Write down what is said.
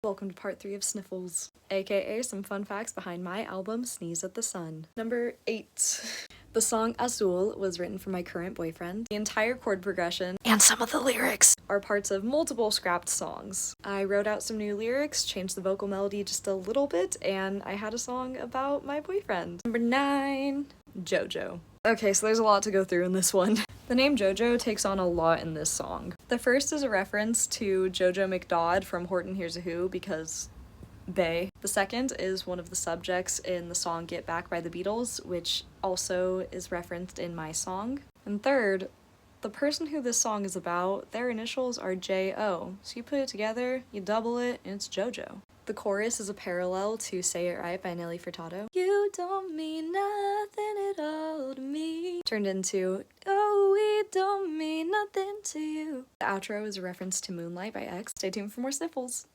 Welcome to part 3 of Sniffles, aka some fun facts behind my album Sneeze at the Sun. Number 8. The song Azul was written for my current boyfriend. The entire chord progression and some of the lyrics are parts of multiple scrapped songs. I wrote out some new lyrics, changed the vocal melody just a little bit, and I had a song about my boyfriend. Number 9. JoJo. Okay, so there's a lot to go through in this one. The name JoJo takes on a lot in this song. The first is a reference to JoJo McDowd from Horton Hears a Who because Bay. The second is one of the subjects in the song Get Back by the Beatles, which also is referenced in my song. And third, the person who this song is about, their initials are J-O. So you put it together, you double it, and it's JoJo. The chorus is a parallel to Say It Right by Nelly Furtado. You don't mean nothing at all to me. Turned into, oh, we don't mean nothing to you. The outro is a reference to Moonlight by X. Stay tuned for more Sniffles.